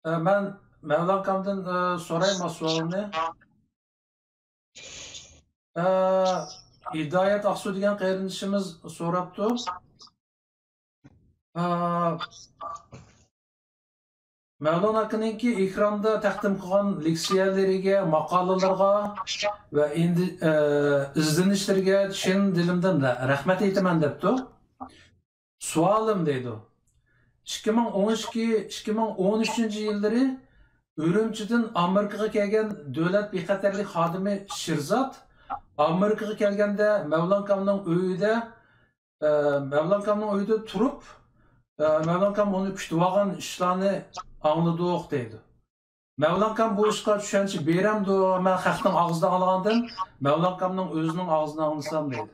Ben Mevlankam'dan sorayım sualını. Hidayet Aksu degan qarindoshimiz so'rabdi. Mevlon akaninki ekranda taqdim qilgan leksiyalariga, maqolalarga va endi izlanishlarga chin dilimdan rahmat aytaman debdi. Sualim deydi. 2012-2013 yillari Urumchidan Amerikaga kelgan davlat bexatarlik xodimi Shirzat Amerikaga kelganda Mevlankamning uyida turib, Mevlankam uni kutib olgan ishlarni angladiq deydi. Mevlankam bu ishga tushuncha beramdi, men xalqning og'zidan olgandan Mevlankamning o'zining og'zidan anglasam deydi.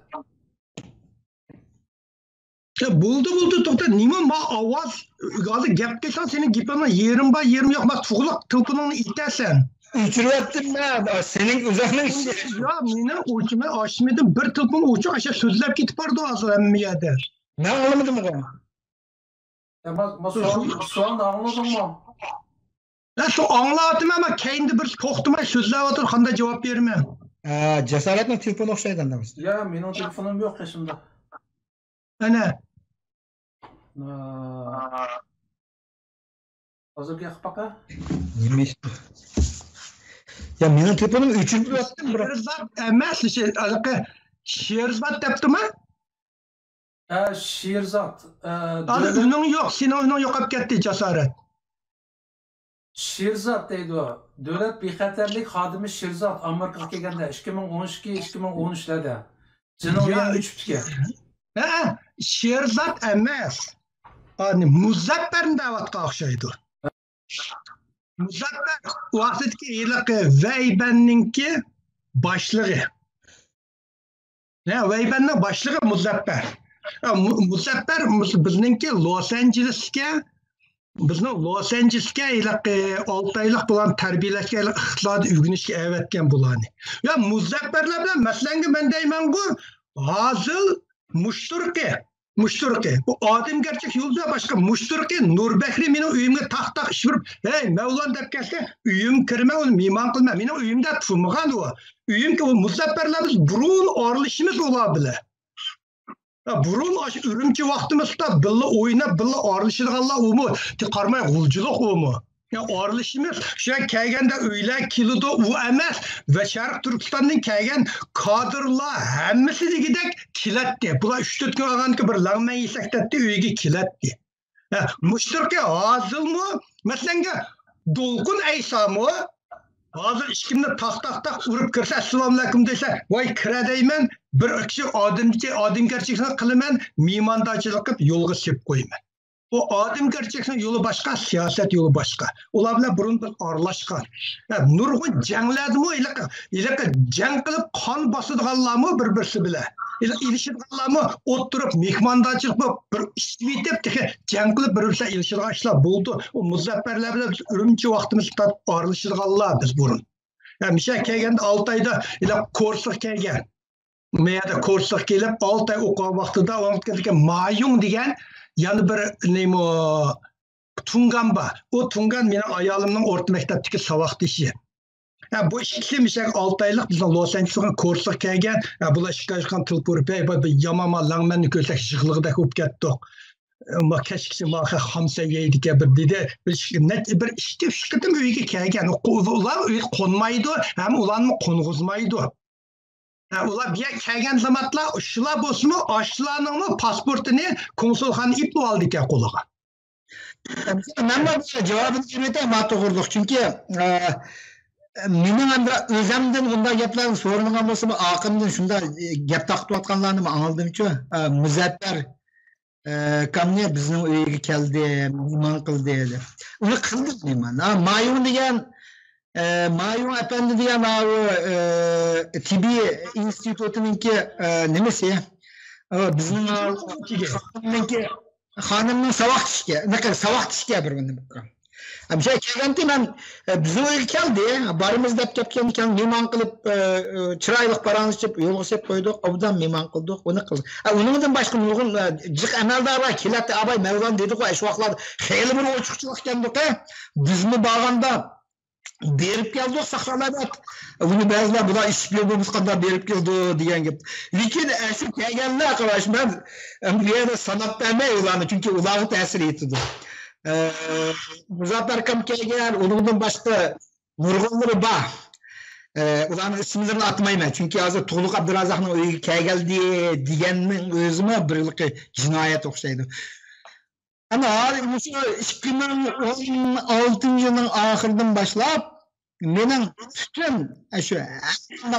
Buldu to'xta, nima ma ovoz hozir gap kelsan sening gapingni yerim bor, yerim yo'q, ma tug'liq telefoningni itasan. O'chiryaptim men. Sening o'zingning ishi. Yo, meni o'chimay ochmadim. Bir telefon o'chiq, asha so'zlab ketib bordi hozir hammaga. Men olmadim uni. So'zni angladingmi? Shu angladim ama keyinda bir to'xtamay so'zlab o'tir, qanday javob berman? Jasoratning telefoni o'xshaydi andamiz. Ya, mening telefonim yo'q qishimda. Ana. Hozir gap baqa. Nima ish? Ya mening telefonim o'chirib yotdim. Sherzod emas, Sherzod debdimi? Sherzod. Uning yo'q, sening uning yo'qolib ketdi jasorat. Sherzod deydi u. Davlat bexatarlik xodimi Sherzod Amerikaga kelganda 2012-2013larda. Jinoyat uchibdi. Sherzod emas. Muzaffarni da'vatga o'xshaydi. Muzaffar vaqtdagi yiliqi Vaybanninki boshlig'i. Vaybanning boshlig'i Muzaffar. Muzaffar bizningki Los Anjelesga yiliqi 6 oylik bilan tarbiyalashga iqtisodiy o'rganishga avatgan bularni. Ya Muzaffarlar bilan masalanga men deyman-ku, hozir mushturqi. Bu odamgarchilik yo'lda boshqa mushturqi Nurbakri mening uyimga taq ish urib, "Hey, Mevlon deb kelsa, uyim kirma, uni mehmon qilma. Mening uyimda turmagan u. Uyimga u Muzaffarlarimiz burun orlishimiz ular bilan. Burun Urumchi vaqtimizda billa o'ynab, billa orlishganlar umi, qarmay g'uljilik umi. Ya orlishimiz shu kelganda uylar kilidi u emas va Sharq Turkistondan kelgan kadrlar hammasi degidek kilatdi. Bular 3-4 kun olganki bir langman yesakdatdi uyga kilatdi. Mushtarka hozirmi? Masalanga Dolqun Aysomi hozir ishkimni taq urib kirsa assalomu alaykum desa, voy kira deyman, bir kishi odamgarchilikni qilaman, mehmondochilik qilib yo'lga sepib qo'yman. O odamgarchilikning yo'li boshqa, siyosat yo'li boshqa. Ular bilan burun bir aralashgan. Nurg'un jangladimi, iliq jang qilib qon bosadiganlarmi bir-birisi bilan. İlişirganlarmi o'tirib mehmondochilik bir ishvitib jang qilib bir-birisi ilishirgan ishlar bo'ldi. O Muzaffarlar bilan biz Urumchi vaqtimizda aralashganlar biz burun. Misha kelganda 6 oyda ko'rsiq kelgan. Meyada ko'rsiq kelib 6 oy o'qigan vaqtida Mayung degan yani bir Tungan var. O Tungan benim ayolimning o'rta maktabdagi saboqdoshi. Bu ikisi misal 6 oylik bizning Los Anjelesga ko'rsiq kelgan. Bular ishqashgan til ko'rib, yomama langmanni ko'rsak shiqlig'ida ko'p ketdik. Ma kechkisi ma xamsa yeydiga bir dedi. Bir ishga shiqitim uyga kelgan. Ular uyga qo'nmaydi, ham ularni qo'ng'izmaydi. Ular bir kelgan zamatlar shular bo'lsinmi, oshlarning pasportini konsulxona ipni oldi ekan qo'liga. Men bu javobini bermayman, to'g'riliq. Chunki mening ham o'zimdan bunday gaplarni so'ramagan bo'lsam, aqimdan shunda gap taqtiyotganlarni angladimchi. Muzaffar kamni bizning uyga keldi, mehmon qildi dedi. Uni qildik deyman. Mayun degan Mayun efendi degan tibiy institutininki nimasi? Bizning xonimning saboq tishga bir buni. Bir şey kelgende ben bizim uyga keldi. Barımız dep kepken mehman kılıp çıraylık paranı içip yolga sep koyduk. Obudan mehman kıldık. Onu kıldık. Onundan başka nurgun cık emeldarlar kelatı abay Mevlan dedik o şu vaklar hayli bir oçukçuluk kendik. Bizmi bağında berip geldik sakralardat. Bunu bazılar buna işbirliğimiz kadar berip geldi diyen gibi. Lakin şu kelgenler arkadaş ben Amriyada sanat vermeye ulanı çünkü ulanı tesir etdi. Muzaffer Kam kelgen onundan başka nurgunları var. Ulanın isimlerini atmayayım çünkü hazır Tuğluk Abdürazak'ın uyga kelgeldi diyenin özüme bir cinayet okşaydı. Ama 2016 yılın ahırdan başlayıp benim bütün şu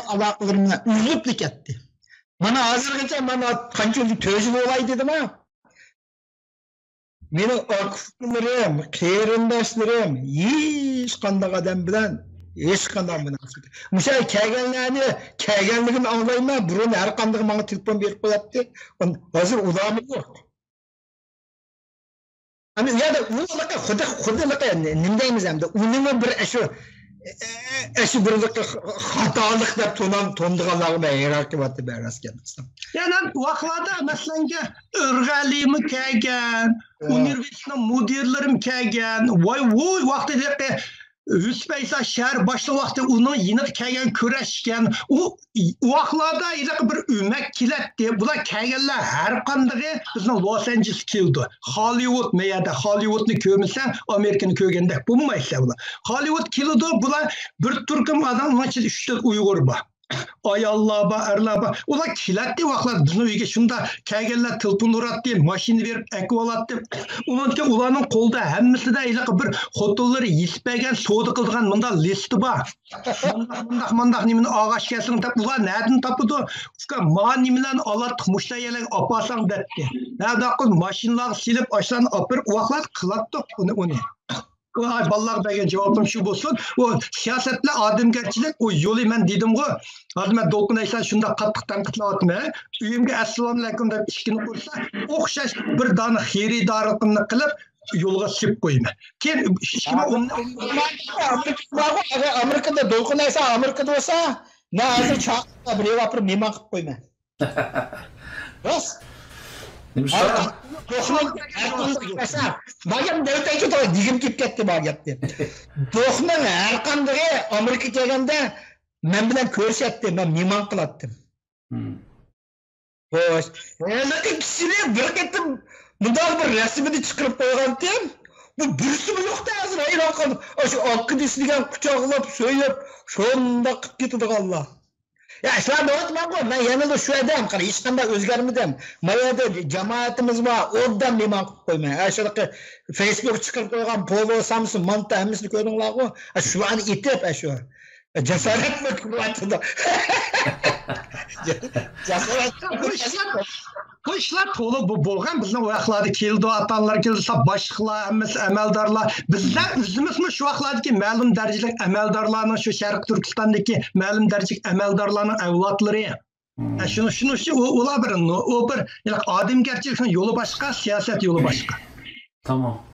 alakalarımla üzüplük etti. Bana hazırlıkta bana kançöldü tözülü olay dedim ha. Benim akıflarım, kıyırındaşlarım hiç kandak adam bilen hiç kandak münasip. Müşahede kelgenliğini anlayayım ben. Burun her kandak bana telefon verip koyattı. Hazır udamı yok. Ama ya da Xuda nimdeymiz hem de onun bir eşi bir hatalık dep tonduğanlarına hierarki vatı beras gelmiştim. Yani vaklarda mesela ırgalimi kelgen, üniversitenin müdürlerim kelgen, vay vakti de Hüsbeysa şehir başta vakti onun yine kelgen köreşken, o vaklarda bir ümek kiletti. Bula kelgenler her kandığı bizim Los Angeles kildi. Hollywood meyada Hollywood'ni kömesen Amerika'nı kögende bulmaysa bula. Hollywood kildi bula bir Türk'üm adam onun için 3-4 Uygur ba. Ay Allah ba, erla ba. Ola kiletti vaklar bizim uyga şunda kelgenler tılpın uğrattı, maşini verip ekvalattı. Onun ki ulanın kolda hemmisi de bir hotulları yispegen soğudu kıldıgan mında listi ba. Mandak nimini ağaç kesin tap ulan nereden tapıdı? Ma nimilen alat muşta yelek apasan detti. Nerede kız maşinler silip aşağıdan apır vaklar kılattı onu. Ay ballar begen cevabım şu olsun. O siyasetle ademgerçilik o yolu ben dedim o. Adem dolkunaysan şunda katlıktan kıtlavatım he. Üyümge assalamu aleykum dep işkini kursa okşaş bir dana xeridarlıkını kılıp yolga sip koyayım. Kim işkime Amerika'da dolkunaysa Amerika'da olsa ne hazır çağırda bir vapır mimar kılıp koyma. Nasıl? Bagam devletçi de digim kip ketdi bagetdi. Do'xman her kandığı Amerika kelgende men bilen körsetdi, men mimon qilatdim. Xo'sh, lekin kishini bir ketim bunday bir rasmini chiqarib qo'ygandim. Bu birsimi yo'qda hozir hayron qoldim. Shu oqqi desligan quchoqlab, so'yib, shunda qilib ketdi Allah. Ya şuan doğutmam bu. Ben yanılda şu edem. Hiç kanda özgermedim. Mayada cemaatimiz var. Oradan mimar koymaya. Aşağıdaki Facebook çıkıp koygan Polo, Samsung, Manta hemmisini koydunlar o. Şu an itip şu. Cesaret mi kuvvetinde? Cesaret mi? Bu işler tolu bu bolgan bizning vaqtlarda keldi, atanlar keldi, boshqalar, amaldarlar. Bizlar o'zimizmi shu vaqtlardagi ma'lum darajalik amaldarlarning shu Sharq Turkistondagi ma'lum darajalik amaldarlarning avlodlari. Şunu ular bir ademgerçilikning yo'li boshqa, siyoset yo'li boshqa. Tamam.